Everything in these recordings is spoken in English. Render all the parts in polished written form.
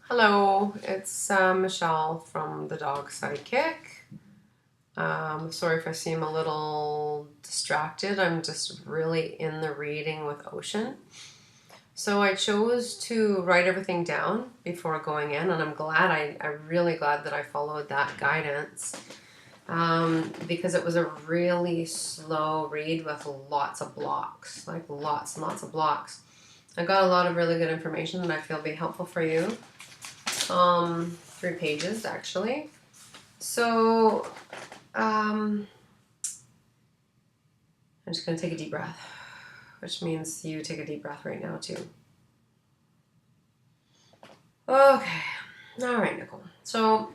Hello, it's Michelle from the Dog Sidekick. Sorry if I seem a little distracted. I'm just really in the reading with Ocean. So I chose to write everything down before going in, and I'm really glad that I followed that guidance because it was a really slow read with lots of blocks, like lots and lots of blocks. I got a lot of really good information that I feel will be helpful for you. 3 pages actually. So I'm just going to take a deep breath, which means you take a deep breath right now too. Okay. All right, Nicole. So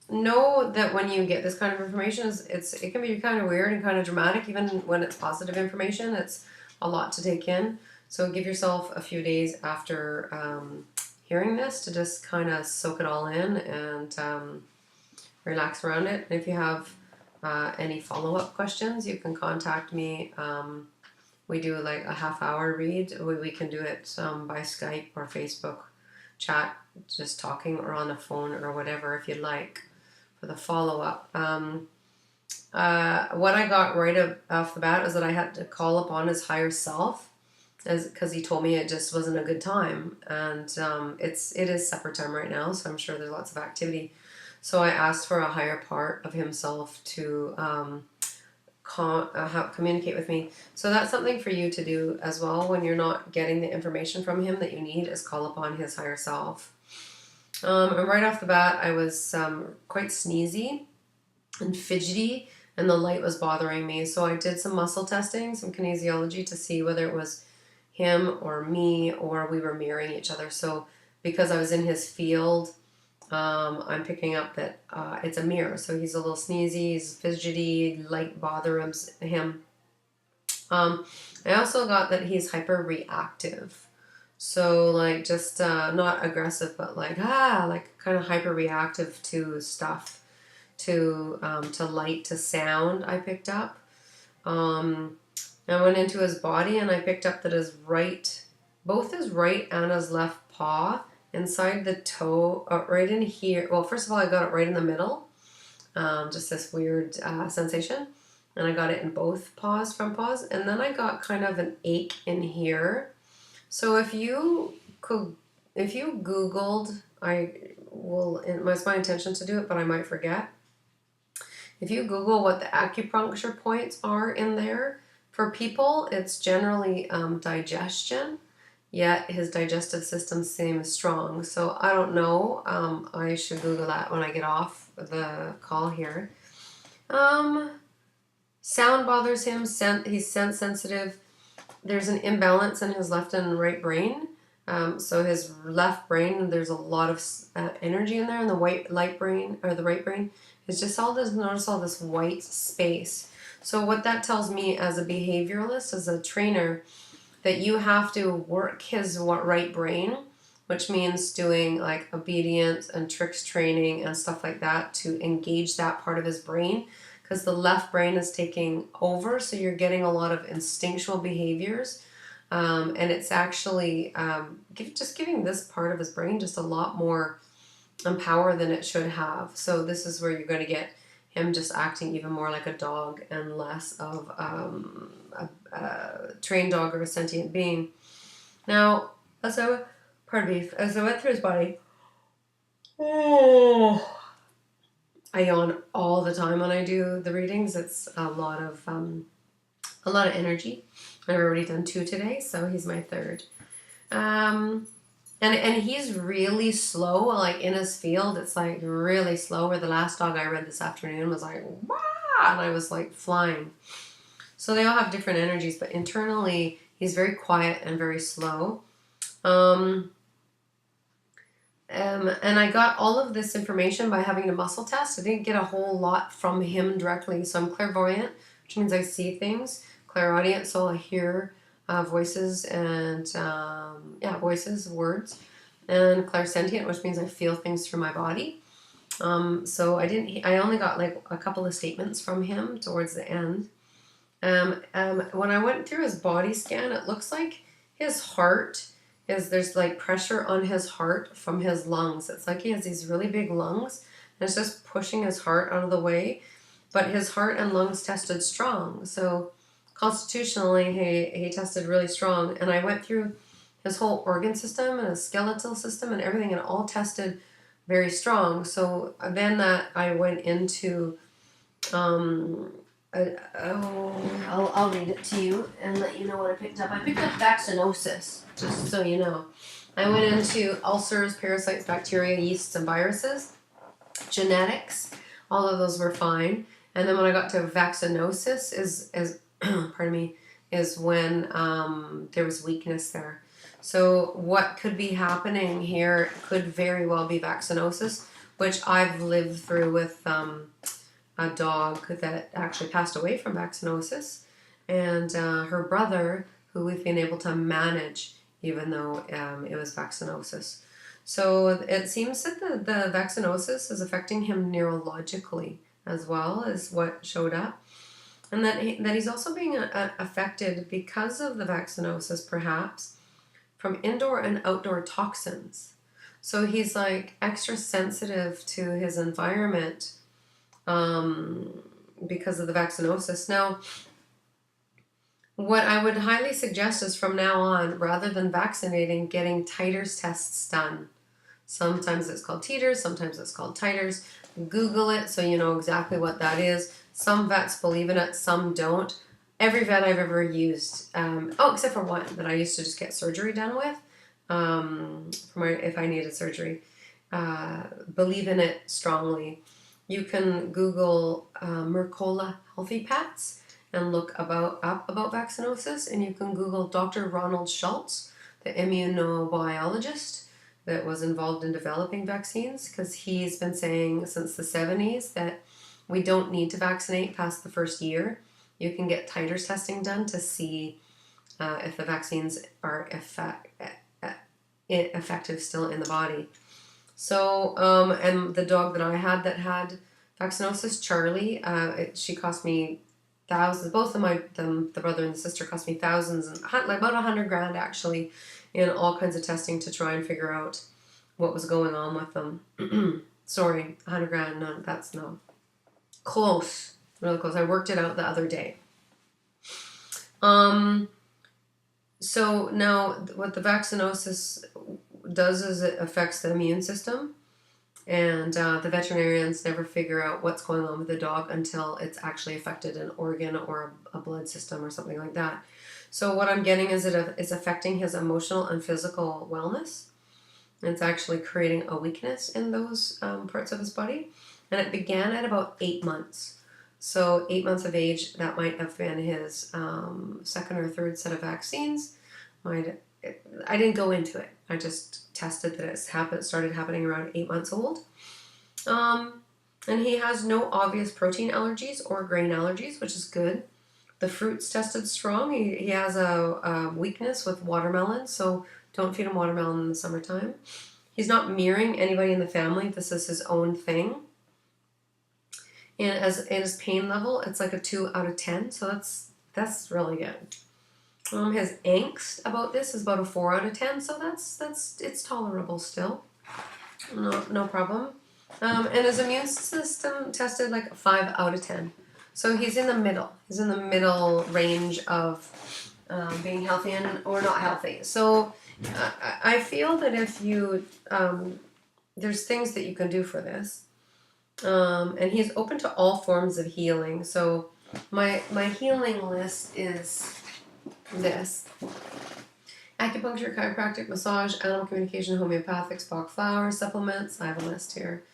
know that when you get this kind of information, it can be kind of weird and kind of dramatic, even when it's positive information. It's a lot to take in. So give yourself a few days after hearing this to just kind of soak it all in and relax around it. And if you have any follow-up questions, you can contact me. We do like a half-hour read. We can do it by Skype or Facebook chat, just talking, or on the phone or whatever if you'd like for the follow-up. What I got right off the bat is that I had to call upon his higher self, because he told me it just wasn't a good time, and it is supper time right now, so I'm sure there's lots of activity. So I asked for a higher part of himself to communicate with me. So that's something for you to do as well when you're not getting the information from him that you need, is call upon his higher self. And right off the bat, I was quite sneezy and fidgety, and the light was bothering me. So I did some muscle testing, some kinesiology, to see whether it was him or me, or we were mirroring each other. So because I was in his field, I'm picking up that it's a mirror. So he's a little sneezy, he's fidgety, light bothers him. I also got that he's hyper reactive. So like just not aggressive, but like kind of hyper reactive to stuff, to light, to sound. I picked up. I went into his body and I picked up that both his right and his left paw, inside the toe, right in here. Well, first of all, I got it right in the middle, just this weird sensation. And I got it in both paws, front paws. And then I got kind of an ache in here. So if you Googled, it's my intention to do it, but I might forget. If you Google what the acupuncture points are in there, for people, it's generally digestion, yet his digestive system seems strong. So I don't know. I should Google that when I get off the call here. Sound bothers him. He's sense sensitive. There's an imbalance in his left and right brain. So his left brain, there's a lot of energy in there, and the right brain is just notice all this white space. So what that tells me as a behavioralist, as a trainer, that you have to work his right brain, which means doing like obedience and tricks training and stuff like that to engage that part of his brain, because the left brain is taking over. So you're getting a lot of instinctual behaviors. And it's actually just giving this part of his brain just a lot more power than it should have. So this is where you're going to get him just acting even more like a dog and less of a trained dog or a sentient being. Now, as I went through his body, I yawn all the time when I do the readings. It's a lot of energy. I've already done 2 today, so he's my 3rd. And he's really slow, like in his field. It's like really slow. Where the last dog I read this afternoon was like, wah, and I was like flying. So they all have different energies, but internally he's very quiet and very slow. And I got all of this information by having a muscle test. I didn't get a whole lot from him directly. So I'm clairvoyant, which means I see things. Clairaudient, so I hear voices and voices, words. And clairsentient, which means I feel things through my body. So I only got like a couple of statements from him towards the end. When I went through his body scan, it looks like his heart is there's like pressure on his heart from his lungs. It's like he has these really big lungs and it's just pushing his heart out of the way. But his heart and lungs tested strong. So constitutionally, he tested really strong. And I went through his whole organ system and his skeletal system and everything, and it all tested very strong. So then that I went into, I'll read it to you and let you know what I picked up. I picked up vaccinosis, just so you know. I went into ulcers, parasites, bacteria, yeasts, and viruses, genetics. All of those were fine. And then when I got to vaccinosis, is pardon me, is when there was weakness there. So what could be happening here could very well be vaccinosis, which I've lived through with a dog that actually passed away from vaccinosis, and her brother, who we've been able to manage even though it was vaccinosis. So it seems that the vaccinosis is affecting him neurologically as well as what showed up. And that he's also being affected because of the vaccinosis, perhaps, from indoor and outdoor toxins. So he's like extra sensitive to his environment because of the vaccinosis. Now, what I would highly suggest is from now on, rather than vaccinating, getting titers tests done. Sometimes it's called titers, sometimes it's called titers. Google it so you know exactly what that is. Some vets believe in it, some don't. Every vet I've ever used, except for one that I used to just get surgery done with, if I needed surgery, believe in it strongly. You can Google Mercola Healthy Pets and look up about vaccinosis, and you can Google Dr. Ronald Schultz, the immunobiologist that was involved in developing vaccines, because he's been saying since the 70s that we don't need to vaccinate past the first year. You can get titers testing done to see if the vaccines are effective still in the body. So, and the dog that I had that had vaccinosis, Charlie, she cost me thousands. Both of the brother and the sister cost me thousands, and like about $100,000 actually, in all kinds of testing to try and figure out what was going on with them. Sorry, $100,000. No, that's no. Close, really close. I worked it out the other day. So now what the vaccinosis does is it affects the immune system, and the veterinarians never figure out what's going on with the dog until it's actually affected an organ or a blood system or something like that. So what I'm getting is it's affecting his emotional and physical wellness. It's actually creating a weakness in those parts of his body. And it began at about 8 months. So 8 months of age, that might have been his second or third set of vaccines. I didn't go into it. I just tested that it started happening around 8 months old. And he has no obvious protein allergies or grain allergies, which is good. The fruits tested strong. He has a weakness with watermelon, so don't feed him watermelon in the summertime. He's not mirroring anybody in the family. This is his own thing. And in his pain level, it's like a 2 out of 10, so that's really good. His angst about this is about a 4 out of 10, so it's tolerable still. No problem. And his immune system tested like a 5 out of 10. So he's in the middle. He's in the middle range of being healthy or not healthy. So I feel that if you, there's things that you can do for this. And he's open to all forms of healing. So my healing list is this: acupuncture, chiropractic, massage, animal communication, homeopathic, Bach flowers, supplements. I have a list here.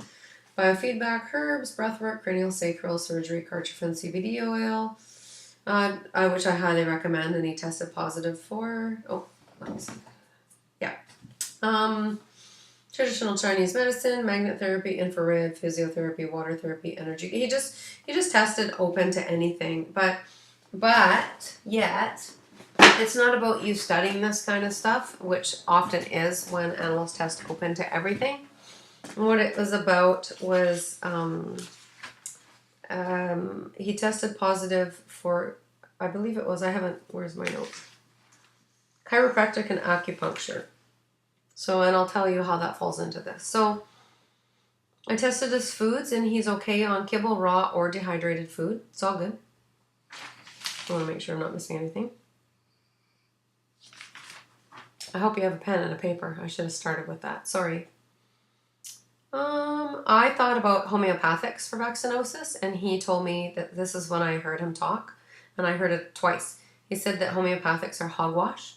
Biofeedback, herbs, breathwork, cranial sacral, surgery, cartrophin CBD oil, which I highly recommend, and he tested positive for. Traditional Chinese medicine, magnet therapy, infrared, physiotherapy, water therapy, energy. He just tested open to anything, but yet it's not about you studying this kind of stuff, which often is when animals test open to everything. What it was about was he tested positive for, I believe it was, where's my notes? Chiropractic and acupuncture. So, and I'll tell you how that falls into this. So, I tested his foods, and he's okay on kibble, raw, or dehydrated food. It's all good. I want to make sure I'm not missing anything. I hope you have a pen and a paper. I should have started with that. Sorry. I thought about homeopathics for vaccinosis, and he told me that this is when I heard him talk, and I heard it twice. He said that homeopathics are hogwash.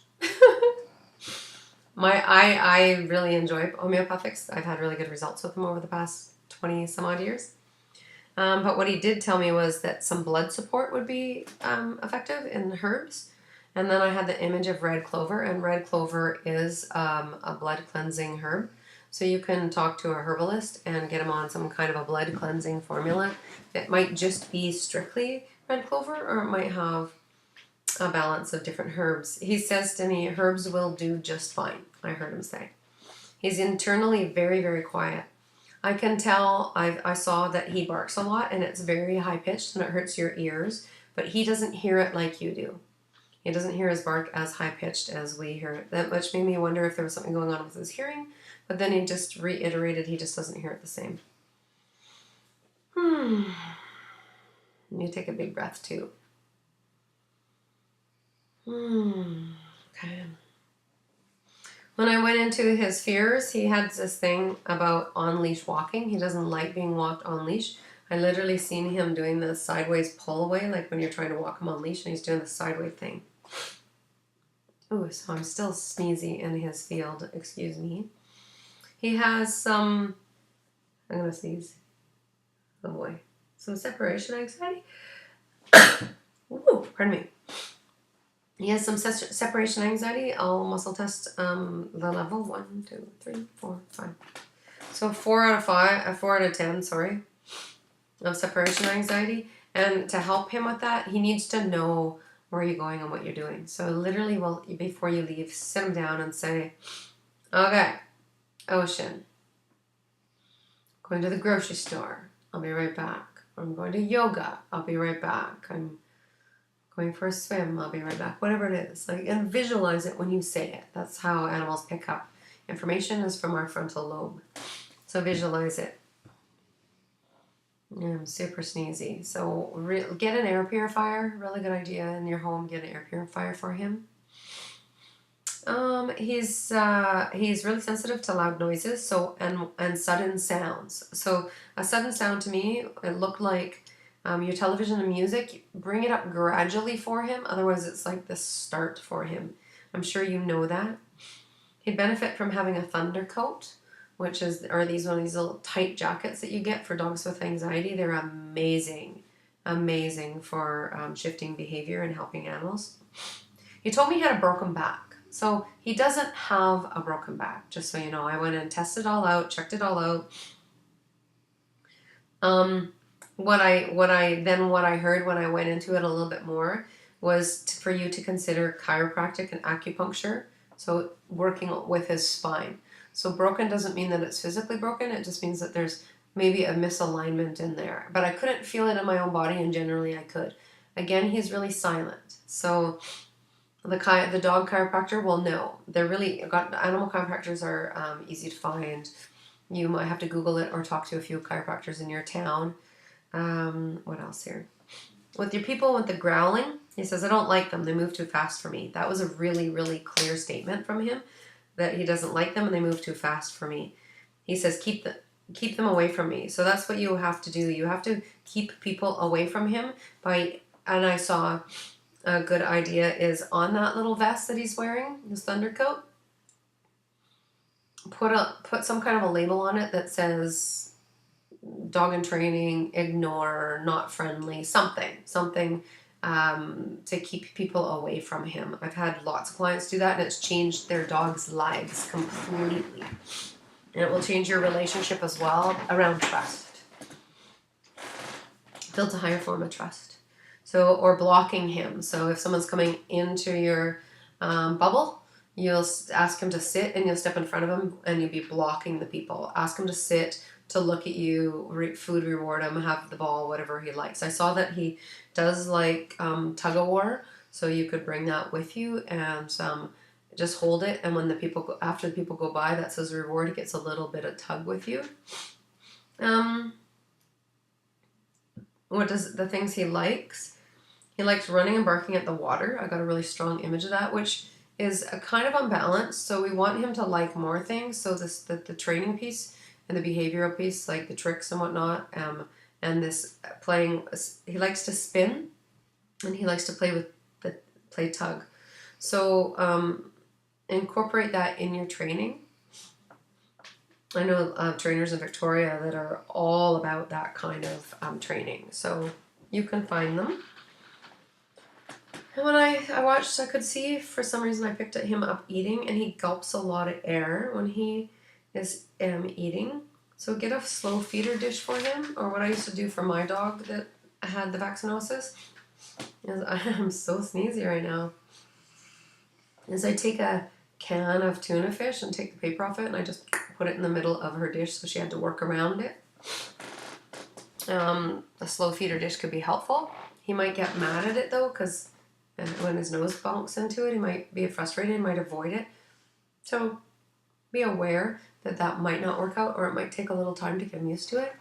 I really enjoy homeopathics. I've had really good results with them over the past 20 some odd years. But what he did tell me was that some blood support would be effective in herbs. And then I had the image of red clover, and red clover is a blood cleansing herb. So you can talk to a herbalist and get him on some kind of a blood cleansing formula. It might just be strictly red clover, or it might have a balance of different herbs. He says to me, herbs will do just fine, I heard him say. He's internally very, very quiet. I can tell, I saw that he barks a lot, and it's very high-pitched, and it hurts your ears, but he doesn't hear it like you do. He doesn't hear his bark as high-pitched as we hear it. That much made me wonder if there was something going on with his hearing, but then he just reiterated he just doesn't hear it the same. You take a big breath, too. Okay. When I went into his fears, he had this thing about on-leash walking. He doesn't like being walked on-leash. I literally seen him doing the sideways pull away, like when you're trying to walk him on-leash, and he's doing the sideways thing. Ooh, so I'm still sneezy in his field. Excuse me. He has some... I'm going to sneeze. Oh boy. Some separation anxiety. Ooh, pardon me. He has some separation anxiety. I'll muscle test the level. 1, 2, 3, 4, 5. So 4 out of 5, 4 out of 10, sorry, of separation anxiety. And to help him with that, he needs to know where you're going and what you're doing. So literally, before you leave, sit him down and say, okay, Ocean, going to the grocery store. I'll be right back. I'm going to yoga. I'll be right back. I'm going for a swim. I'll be right back. Whatever it is. And visualize it when you say it. That's how animals pick up information, is from our frontal lobe. So visualize it. I'm super sneezy. So get an air purifier. Really good idea in your home. Get an air purifier for him. He's really sensitive to loud noises. And sudden sounds. So a sudden sound to me, it looked like your television and music. Bring it up gradually for him. Otherwise, it's like the start for him. I'm sure you know that. He'd benefit from having a thunder coat, which are these little tight jackets that you get for dogs with anxiety. They're amazing for shifting behavior and helping animals. He told me he had a broken back. So he doesn't have a broken back, just so you know. I went and tested it all out, checked it all out. What I heard when I went into it a little bit more was for you to consider chiropractic and acupuncture. So working with his spine. So broken doesn't mean that it's physically broken. It just means that there's maybe a misalignment in there. But I couldn't feel it in my own body, and generally I could. Again, he's really silent. So the dog chiropractor will know. Animal chiropractors are easy to find. You might have to Google it or talk to a few chiropractors in your town. What else here? With your people with the growling, he says, I don't like them. They move too fast for me. That was a really, really clear statement from him, that he doesn't like them and they move too fast for me. He says, keep them away from me. So that's what you have to do. You have to keep people away from him and I saw a good idea is on that little vest that he's wearing, his thunder coat, put some kind of a label on it that says dog in training, ignore, not friendly, something to keep people away from him. I've had lots of clients do that, and it's changed their dog's lives completely. And it will change your relationship as well around trust. Build a higher form of trust. So, or blocking him. So if someone's coming into your bubble, you'll ask him to sit, and you'll step in front of him, and you'll be blocking the people. Ask him to sit, to look at you, food reward him, have the ball, whatever he likes. I saw that he does like tug of war, so you could bring that with you, and just hold it, and when the people go, after the people go by, that's his reward. He gets a little bit of tug with you. What does the things he likes? He likes running and barking at the water. I got a really strong image of that, which is a kind of unbalanced. So we want him to like more things. So the training piece and the behavioral piece, like the tricks and whatnot, and this playing. He likes to spin, and he likes to play tug. So incorporate that in your training. I know trainers in Victoria that are all about that kind of training, so you can find them. And when I watched, I could see for some reason I picked at him up eating, and he gulps a lot of air when he is eating. So get a slow feeder dish for him, or what I used to do for my dog that had the vaccinosis, is I'm so sneezy right now, is I take a can of tuna fish and take the paper off it, and I just put it in the middle of her dish, so she had to work around it. A slow feeder dish could be helpful. He might get mad at it though, because when his nose bonks into it, he might be frustrated, might avoid it. So be aware that that might not work out, or it might take a little time to get him used to it.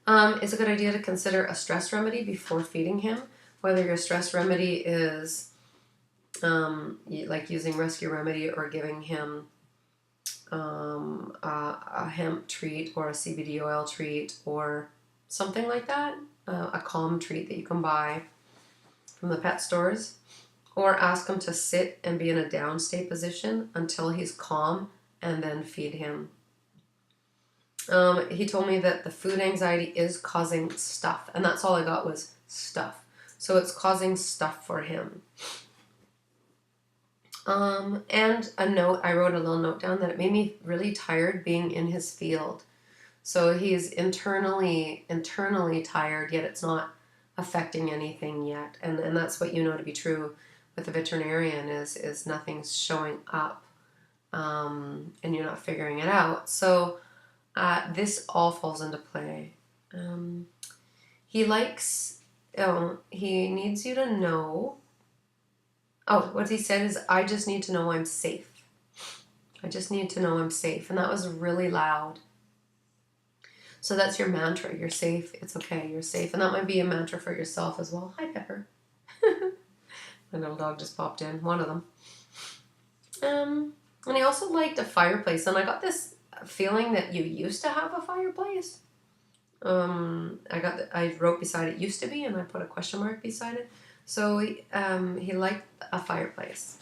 It's a good idea to consider a stress remedy before feeding him, whether your stress remedy is like using Rescue Remedy or giving him a hemp treat or a CBD oil treat or something like that, a calm treat that you can buy from the pet stores, or ask him to sit and be in a down stay position until he's calm and then feed him. He told me that the food anxiety is causing stuff, and that's all I got was stuff. So it's causing stuff for him. And a note, I wrote a little note down that it made me really tired being in his field. So he's internally tired, yet it's not affecting anything yet. And that's what you know to be true with the veterinarian is nothing's showing up, and you're not figuring it out. So this all falls into play. He likes, he needs you to know. Oh, what he said is, I just need to know I'm safe. I just need to know I'm safe. And that was really loud. So that's your mantra. You're safe. It's okay. You're safe. And that might be a mantra for yourself as well. Hi, Pepper. My little dog just popped in. One of them. And he also liked a fireplace. And I got this feeling that you used to have a fireplace. I wrote beside it used to be, and I put a question mark beside it. So he liked a fireplace.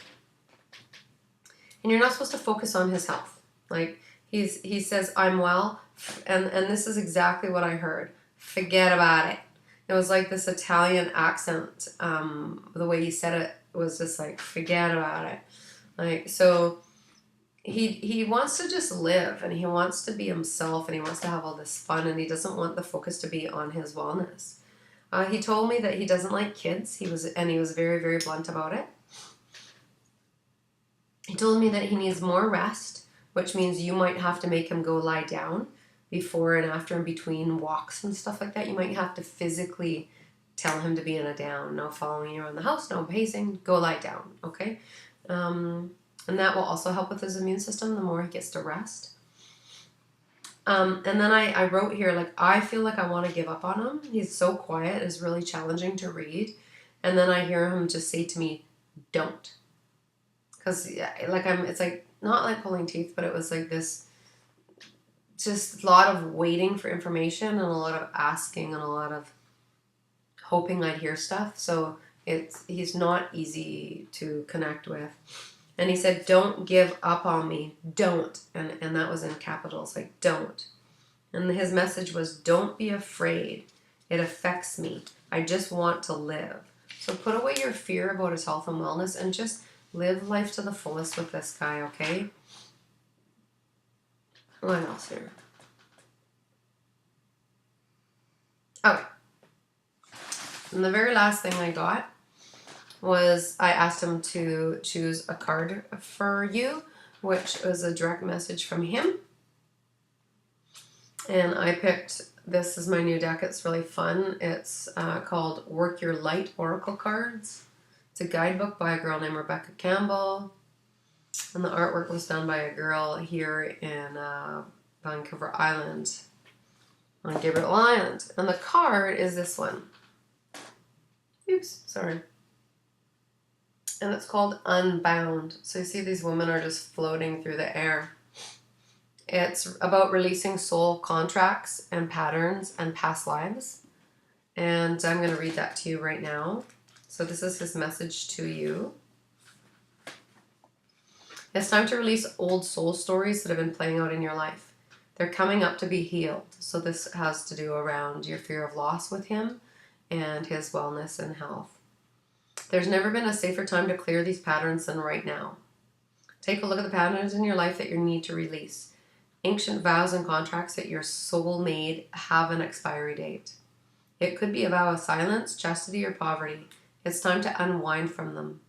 And you're not supposed to focus on his health. Like he says, I'm well, and this is exactly what I heard. Forget about it. It was like this Italian accent. The way he said it was just like, forget about it. Like, so he wants to just live, and he wants to be himself, and he wants to have all this fun, and he doesn't want the focus to be on his wellness. He told me that he doesn't like kids. He was very, very blunt about it. He told me that he needs more rest, which means you might have to make him go lie down before and after and between walks and stuff like that. You might have to physically tell him to be in a down. No following you around the house, no pacing, go lie down, okay? And that will also help with his immune system the more he gets to rest. And then I wrote here, like, I feel like I want to give up on him. He's so quiet. It's really challenging to read. And then I hear him just say to me, don't. Because, like, it's like, not like pulling teeth, but it was like this, just a lot of waiting for information and a lot of asking and a lot of hoping I'd hear stuff. So he's not easy to connect with. And he said, don't give up on me. Don't. And that was in capitals, like, don't. And his message was, don't be afraid. It affects me. I just want to live. So put away your fear about his health and wellness and just live life to the fullest with this guy, okay? What else here? Okay. And the very last thing I got was I asked him to choose a card for you, which was a direct message from him. And I picked, this is my new deck. It's really fun. It's called Work Your Light Oracle Cards. It's a guidebook by a girl named Rebecca Campbell, and the artwork was done by a girl here in Vancouver Island, on Gabriel Island. And the card is this one. Oops, sorry. And it's called Unbound. So you see these women are just floating through the air. It's about releasing soul contracts and patterns and past lives. And I'm going to read that to you right now. So this is his message to you. It's time to release old soul stories that have been playing out in your life. They're coming up to be healed. So this has to do around your fear of loss with him and his wellness and health. There's never been a safer time to clear these patterns than right now. Take a look at the patterns in your life that you need to release. Ancient vows and contracts that your soul made have an expiry date. It could be a vow of silence, chastity, or poverty. It's time to unwind from them.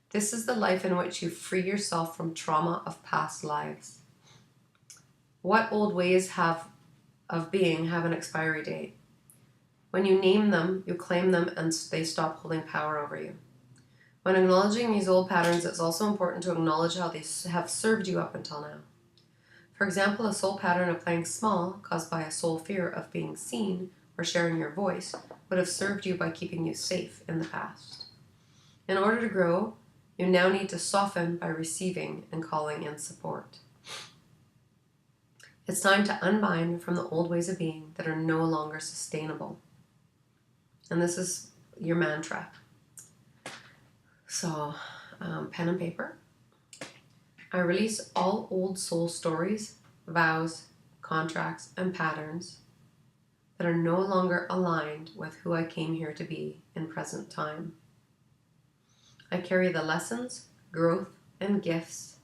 This is the life in which you free yourself from trauma of past lives. What old ways of being have an expiry date? When you name them, you claim them, and they stop holding power over you. When acknowledging these old patterns, it's also important to acknowledge how they have served you up until now. For example, a soul pattern of playing small, caused by a soul fear of being seen or sharing your voice, would have served you by keeping you safe in the past. In order to grow, you now need to soften by receiving and calling in support. It's time to unbind from the old ways of being that are no longer sustainable. And this is your mantra. So, pen and paper. I release all old soul stories, vows, contracts, and patterns that are no longer aligned with who I came here to be in present time. I carry the lessons, growth, and gifts,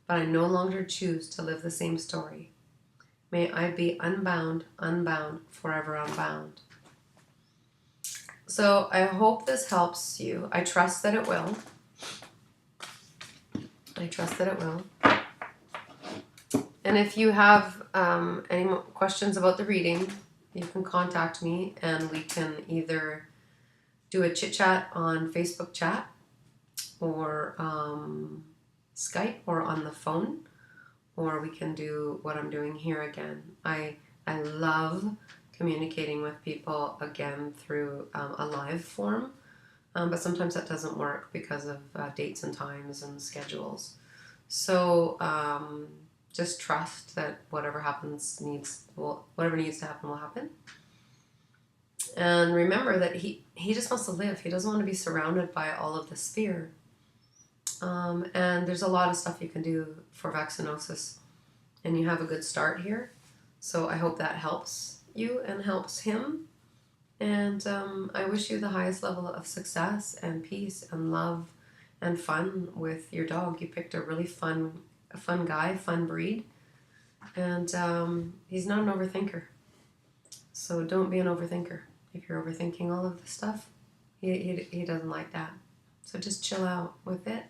but I no longer choose to live the same story. May I be unbound, forever unbound. So I hope this helps you. I trust that it will. And if you have any more questions about the reading, you can contact me and we can either do a chit chat on Facebook chat or Skype or on the phone, or we can do what I'm doing here again. I love communicating with people again through a live form, but sometimes that doesn't work because of dates and times and schedules. So just trust that whatever needs to happen will happen. And remember that he just wants to live. He doesn't want to be surrounded by all of this fear. And there's a lot of stuff you can do for vaccinosis, and you have a good start here. So I hope that helps you and helps him. And I wish you the highest level of success and peace and love and fun with your dog. You picked a really fun guy, fun breed. And he's not an overthinker. So don't be an overthinker. If you're overthinking all of this stuff, he doesn't like that. So just chill out with it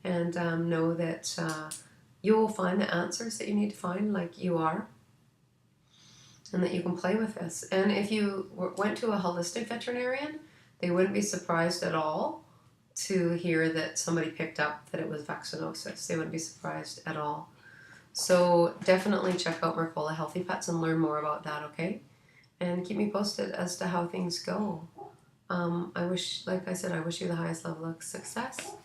and know that you will find the answers that you need to find, like you are, and that you can play with this. And if you went to a holistic veterinarian, they wouldn't be surprised at all to hear that somebody picked up that it was vaccinosis. They wouldn't be surprised at all. So definitely check out Mercola Healthy Pets and learn more about that, okay? And keep me posted as to how things go. I wish you the highest level of success.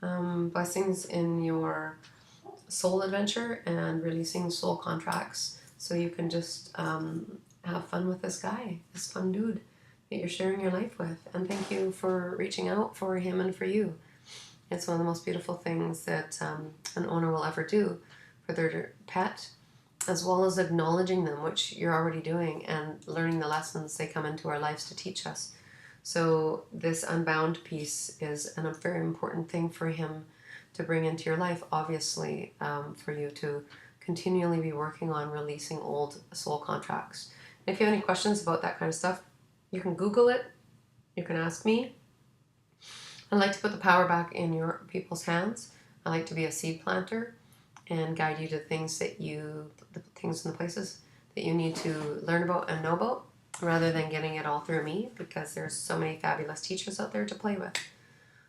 Blessings in your soul adventure and releasing soul contracts so you can just have fun with this guy, this fun dude that you're sharing your life with. And thank you for reaching out for him and for you. It's one of the most beautiful things that an owner will ever do for their pet, as well as acknowledging them, which you're already doing, and learning the lessons they come into our lives to teach us. So this unbound piece is a very important thing for him to bring into your life, obviously, for you to continually be working on releasing old soul contracts. And if you have any questions about that kind of stuff, you can Google it. You can ask me. I like to put the power back in your people's hands. I like to be a seed planter and guide you to the things and the places that you need to learn about and know about, rather than getting it all through me, because there's so many fabulous teachers out there to play with.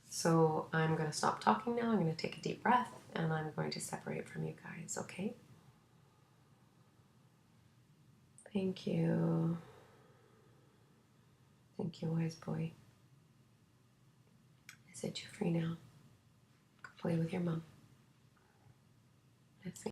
So I'm going to stop talking now. I'm going to take a deep breath and I'm going to separate from you guys, okay? Thank you. Thank you, wise boy. I set you free now. Go play with your mom. That's